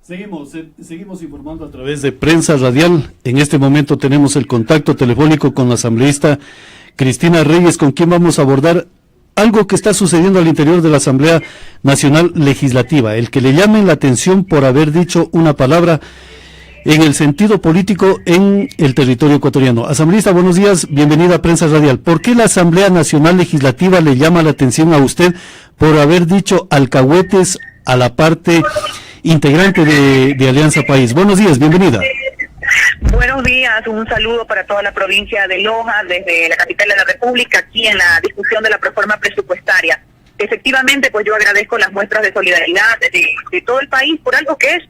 Seguimos informando a través de Prensa Radial. En este momento tenemos el contacto telefónico con la asambleísta Cristina Reyes, con quien vamos a abordar algo que está sucediendo al interior de la Asamblea Nacional Legislativa, el que le llamen la atención por haber dicho una palabra en el sentido político en el territorio ecuatoriano. Asambleísta, buenos días, bienvenida a Prensa Radial. ¿Por qué la Asamblea Nacional Legislativa le llama la atención a usted por haber dicho alcahuetes a la parte integrante de Alianza País? Buenos días, bienvenida. Buenos días, un saludo para toda la provincia de Loja, desde la capital de la República, aquí en la discusión de la reforma presupuestaria. Efectivamente, pues yo agradezco las muestras de solidaridad de todo el país por algo que es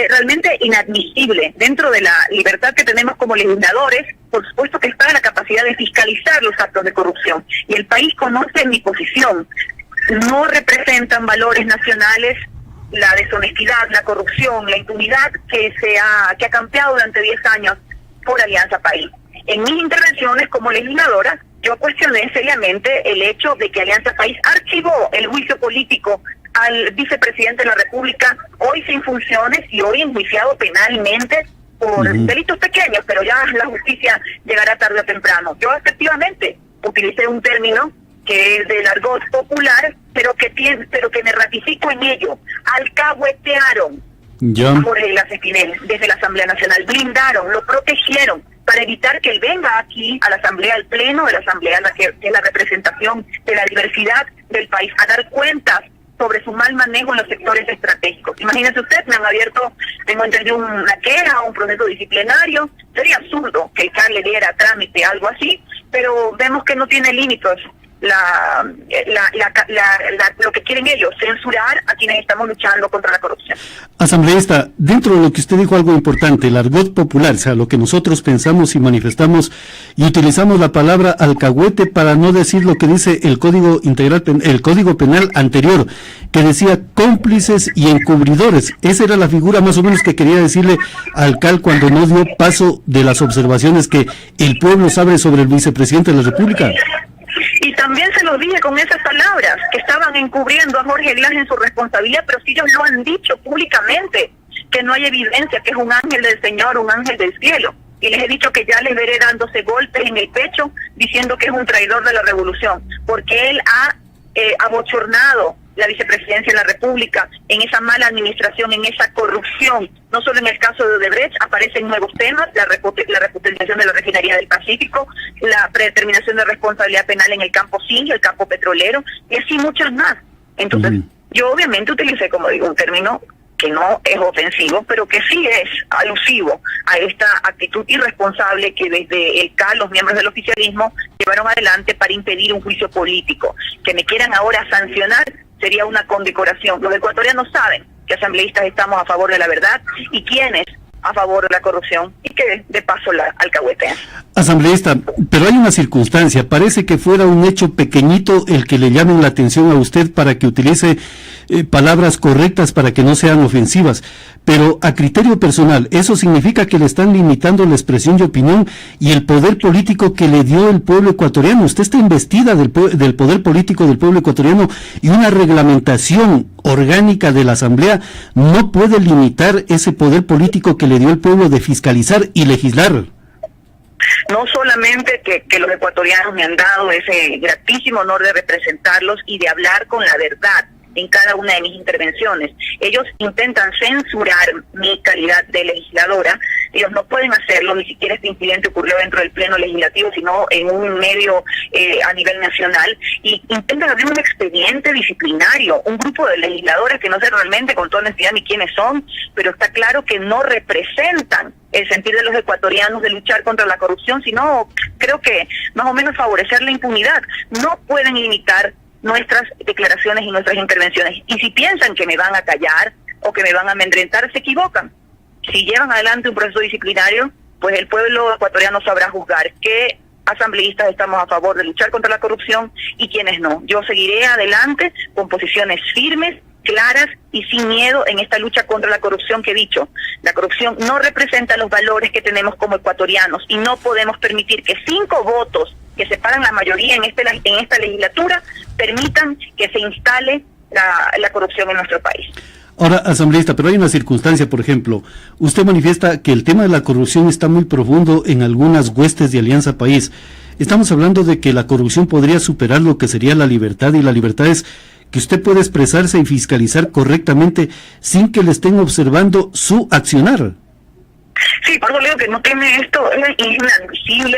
realmente inadmisible. Dentro de la libertad que tenemos como legisladores, por supuesto que está la capacidad de fiscalizar los actos de corrupción. Y el país conoce mi posición. No representan valores nacionales la deshonestidad, la corrupción, la impunidad que ha campeado durante 10 años por Alianza País. En mis intervenciones como legisladora, yo cuestioné seriamente el hecho de que Alianza País archivó el juicio político al vicepresidente de la República, hoy sin funciones y hoy enjuiciado penalmente por delitos pequeños, pero ya la justicia llegará tarde o temprano. Yo efectivamente utilicé un término que es del argot popular, pero que me ratifico en ello. Alcahuetearon a Jorge Glass Espinel desde la Asamblea Nacional, blindaron, lo protegieron para evitar que él venga aquí a la Asamblea, al Pleno de la Asamblea, que es la representación de la diversidad del país, a dar cuentas sobre su mal manejo en los sectores estratégicos. Imagínense usted, me han abierto, tengo entendido, una queja, un proceso disciplinario. Sería absurdo que el CAR le diera trámite, algo así, pero vemos que no tiene límites lo que quieren ellos, censurar a quienes estamos luchando contra la corrupción. Asambleísta, dentro de lo que usted dijo algo importante, el argot popular, o sea, lo que nosotros pensamos y manifestamos y utilizamos la palabra alcahuete para no decir lo que dice el Código Integral, el Código Penal anterior, que decía cómplices y encubridores. Esa era la figura más o menos que quería decirle al CAL cuando no dio paso de las observaciones que el pueblo sabe sobre el vicepresidente de la República. Y también se los dije con esas palabras, que estaban encubriendo a Jorge Glass en su responsabilidad, pero si ellos lo han dicho públicamente, que no hay evidencia, que es un ángel del Señor, un ángel del cielo. Y les he dicho que ya les veré dándose golpes en el pecho, diciendo que es un traidor de la revolución, porque él ha abochornado la vicepresidencia de la República en esa mala administración, en esa corrupción. No solo en el caso de Odebrecht, aparecen nuevos temas, la reputalización de la refinería del Pacífico, la predeterminación de responsabilidad penal en el campo zinc, el campo petrolero, y así muchas más. Entonces, yo obviamente utilicé, como digo, un término que no es ofensivo, pero que sí es alusivo a esta actitud irresponsable que desde el CAL, los miembros del oficialismo, llevaron adelante para impedir un juicio político. Que me quieran ahora sancionar sería una condecoración. Los ecuatorianos saben que asambleístas estamos a favor de la verdad y quienes a favor de la corrupción y que de paso la alcahuetean. Asambleísta, pero hay una circunstancia, parece que fuera un hecho pequeñito el que le llamen la atención a usted para que utilice palabras correctas para que no sean ofensivas, pero a criterio personal, eso significa que le están limitando la expresión de opinión y el poder político que le dio el pueblo ecuatoriano. Usted está investida del poder político del pueblo ecuatoriano y una reglamentación orgánica de la Asamblea no puede limitar ese poder político que le dio el pueblo de fiscalizar y legislar. No solamente que los ecuatorianos me han dado ese gratísimo honor de representarlos y de hablar con la verdad en cada una de mis intervenciones. Ellos intentan censurar mi calidad de legisladora. Ellos no pueden hacerlo, ni siquiera este incidente ocurrió dentro del Pleno Legislativo, sino en un medio a nivel nacional, y intentan abrir un expediente disciplinario, un grupo de legisladores que no sé realmente con toda honestidad ni quiénes son, pero está claro que no representan el sentir de los ecuatorianos de luchar contra la corrupción, sino creo que más o menos favorecer la impunidad. No pueden limitar nuestras declaraciones y nuestras intervenciones. Y si piensan que me van a callar o que me van a amedrentar, se equivocan. Si llevan adelante un proceso disciplinario, pues el pueblo ecuatoriano sabrá juzgar qué asambleístas estamos a favor de luchar contra la corrupción y quiénes no. Yo seguiré adelante con posiciones firmes, claras y sin miedo en esta lucha contra la corrupción que he dicho. La corrupción no representa los valores que tenemos como ecuatorianos y no podemos permitir que 5 votos que separan la mayoría en esta legislatura permitan que se instale la corrupción en nuestro país. Ahora, asambleísta, pero hay una circunstancia, por ejemplo, usted manifiesta que el tema de la corrupción está muy profundo en algunas huestes de Alianza País. Estamos hablando de que la corrupción podría superar lo que sería la libertad, y la libertad es que usted puede expresarse y fiscalizar correctamente sin que le estén observando su accionar. Sí, por eso le digo que no tiene esto, es inadmisible,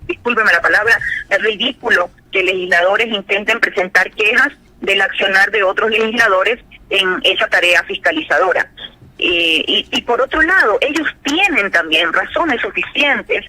discúlpeme la palabra, es ridículo que legisladores intenten presentar quejas del accionar de otros legisladores en esa tarea fiscalizadora. Y por otro lado, ellos tienen también razones suficientes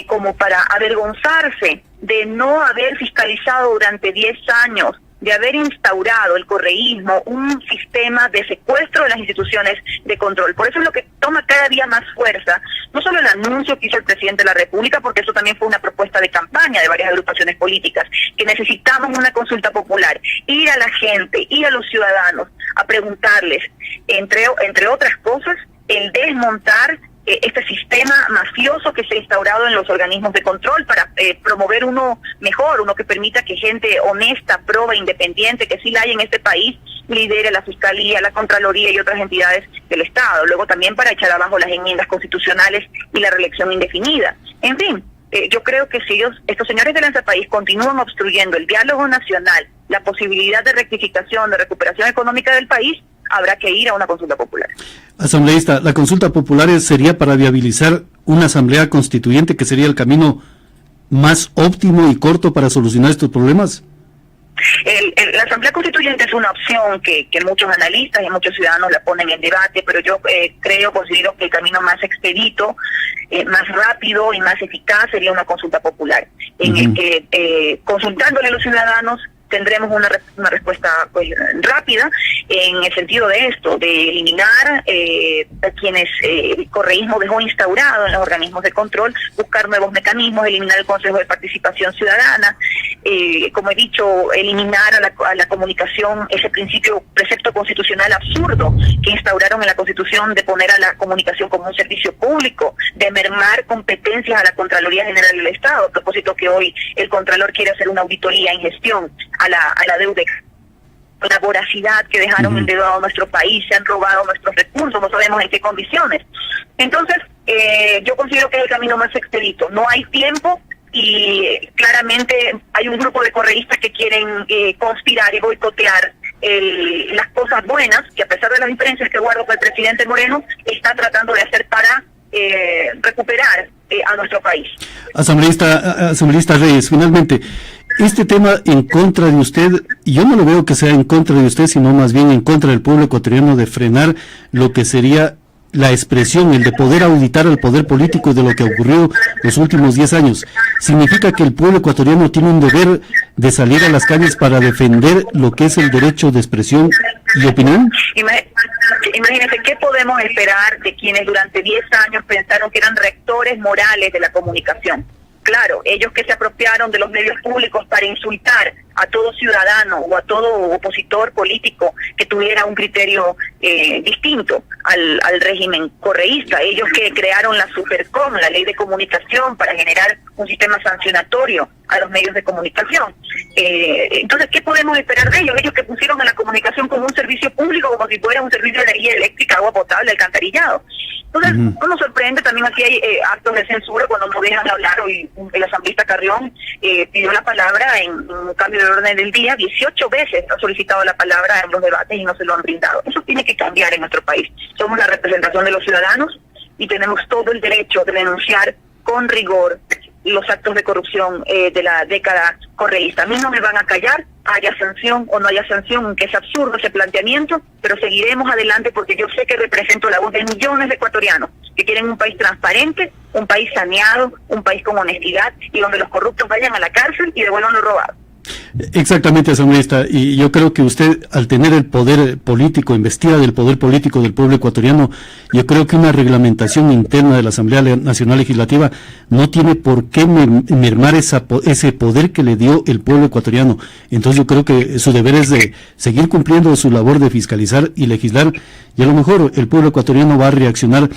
como para avergonzarse de no haber fiscalizado durante 10 años, de haber instaurado el correísmo un sistema de secuestro de las instituciones de control. Por eso es lo que toma cada día más fuerza, no solo el anuncio que hizo el presidente de la República, porque eso también fue una propuesta de campaña de varias agrupaciones políticas, que necesitamos una consulta popular, ir a la gente, ir a los ciudadanos, a preguntarles, entre otras cosas, el desmontar este sistema mafioso que se ha instaurado en los organismos de control para promover uno mejor, uno que permita que gente honesta, proba, independiente, que sí la hay en este país, lidere la Fiscalía, la Contraloría y otras entidades del Estado. Luego también para echar abajo las enmiendas constitucionales y la reelección indefinida. En fin, yo creo que si estos señores de Alianza País continúan obstruyendo el diálogo nacional, la posibilidad de rectificación, de recuperación económica del país, habrá que ir a una consulta popular. Asambleísta, ¿la consulta popular sería para viabilizar una asamblea constituyente, que sería el camino más óptimo y corto para solucionar estos problemas? La asamblea constituyente es una opción que muchos analistas y muchos ciudadanos la ponen en debate, pero yo considero que el camino más expedito, más rápido y más eficaz sería una consulta popular, en el que consultándole a los ciudadanos tendremos una respuesta rápida en el sentido de esto, de eliminar a quienes el correísmo dejó instaurado en los organismos de control, buscar nuevos mecanismos, eliminar el Consejo de Participación Ciudadana, como he dicho, eliminar a la comunicación ese precepto constitucional absurdo que instauraron en la Constitución de poner a la comunicación como un servicio público, de mermar competencias a la Contraloría General del Estado, a propósito que hoy el Contralor quiere hacer una auditoría en gestión a la deuda, la voracidad que dejaron endeudado a nuestro país, se han robado nuestros recursos, no sabemos en qué condiciones. Entonces, yo considero que es el camino más expedito. No hay tiempo y claramente hay un grupo de correístas que quieren conspirar y boicotear las cosas buenas, que a pesar de las diferencias que guardo con el presidente Moreno, está tratando de hacer para recuperar a nuestro país. Asambleísta Reyes, finalmente, este tema en contra de usted, yo no lo veo que sea en contra de usted, sino más bien en contra del pueblo ecuatoriano, de frenar lo que sería la expresión, el de poder auditar al poder político de lo que ocurrió los últimos 10 años. ¿Significa que el pueblo ecuatoriano tiene un deber de salir a las calles para defender lo que es el derecho de expresión y opinión? Imagínense, ¿qué podemos esperar de quienes durante 10 años pensaron que eran rectores morales de la comunicación? Claro, ellos que se apropiaron de los medios públicos para insultar a todo ciudadano o a todo opositor político que tuviera un criterio distinto al régimen correísta, ellos que crearon la Supercom, la ley de comunicación, para generar un sistema sancionatorio a los medios de comunicación. Entonces, ¿qué podemos esperar de ellos? Ellos que pusieron a la comunicación como un servicio público, como si fuera un servicio de energía eléctrica, agua potable, alcantarillado. Entonces, nos sorprende también aquí hay actos de censura cuando no dejan hablar. Hoy el asambleísta Carrión pidió la palabra en un cambio de orden del día, 18 veces ha solicitado la palabra en los debates y no se lo han brindado. Eso tiene que cambiar en nuestro país. Somos la representación de los ciudadanos y tenemos todo el derecho de denunciar con rigor los actos de corrupción de la década correísta. A mí no me van a callar, haya sanción o no haya sanción, aunque es absurdo ese planteamiento, pero seguiremos adelante porque yo sé que represento la voz de millones de ecuatorianos que quieren un país transparente, un país saneado, un país con honestidad y donde los corruptos vayan a la cárcel y devuelvan lo robado. Exactamente, asambleísta, y yo creo que usted, al tener el poder político, investida del poder político del pueblo ecuatoriano, yo creo que una reglamentación interna de la Asamblea Nacional Legislativa no tiene por qué mermar ese poder que le dio el pueblo ecuatoriano. Entonces yo creo que su deber es de seguir cumpliendo su labor de fiscalizar y legislar, y a lo mejor el pueblo ecuatoriano va a reaccionar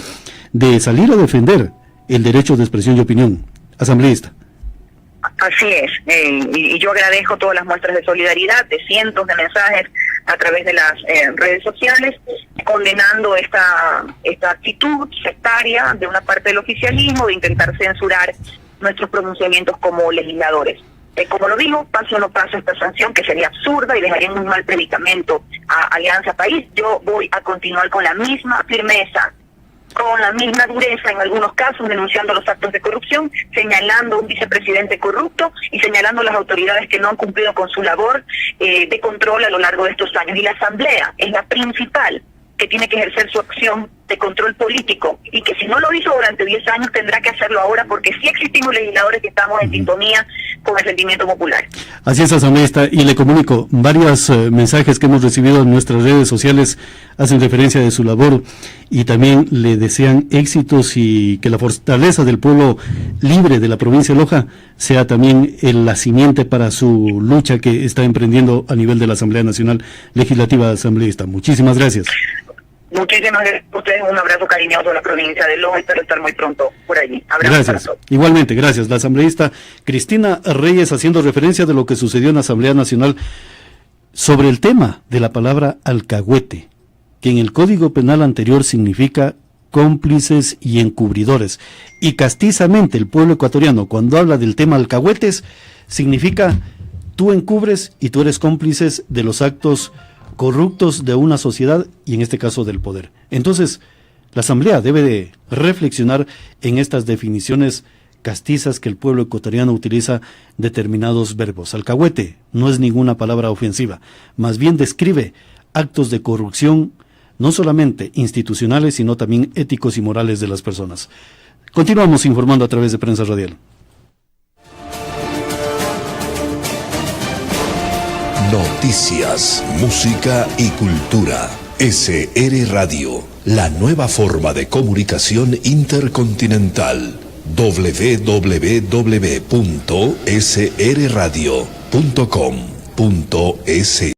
de salir a defender el derecho de expresión y opinión. Asambleísta. Así es, y yo agradezco todas las muestras de solidaridad, de cientos de mensajes a través de las redes sociales, condenando esta actitud sectaria de una parte del oficialismo de intentar censurar nuestros pronunciamientos como legisladores. Como lo digo, paso o no paso esta sanción, que sería absurda y dejaría en un mal predicamento a Alianza País. Yo voy a continuar con la misma firmeza, con la misma dureza en algunos casos, denunciando los actos de corrupción, señalando a un vicepresidente corrupto y señalando a las autoridades que no han cumplido con su labor de control a lo largo de estos años. Y la Asamblea es la principal que tiene que ejercer su acción de control político, y que si no lo hizo durante 10 años tendrá que hacerlo ahora, porque sí existimos legisladores que estamos en sintonía con el sentimiento popular. Así es, asambleísta, y le comunico, varios mensajes que hemos recibido en nuestras redes sociales hacen referencia de su labor y también le desean éxitos y que la fortaleza del pueblo libre de la provincia de Loja sea también la simiente para su lucha que está emprendiendo a nivel de la Asamblea Nacional Legislativa Asambleísta. Muchísimas gracias. Muchísimas gracias a ustedes, un abrazo cariñoso a la provincia de Loja, espero estar muy pronto por allí. Abrazo. Gracias, igualmente, gracias. La asambleísta Cristina Reyes haciendo referencia de lo que sucedió en la Asamblea Nacional sobre el tema de la palabra alcahuete, que en el Código Penal anterior significa cómplices y encubridores, y castizamente el pueblo ecuatoriano cuando habla del tema alcahuetes significa tú encubres y tú eres cómplices de los actos corruptos de una sociedad y en este caso del poder. Entonces, la Asamblea debe de reflexionar en estas definiciones castizas que el pueblo ecuatoriano utiliza determinados verbos. Alcahuete no es ninguna palabra ofensiva, más bien describe actos de corrupción, no solamente institucionales, sino también éticos y morales de las personas. Continuamos informando a través de Prensa Radial. Noticias, música y cultura. SR Radio, la nueva forma de comunicación intercontinental. www.srradio.com.es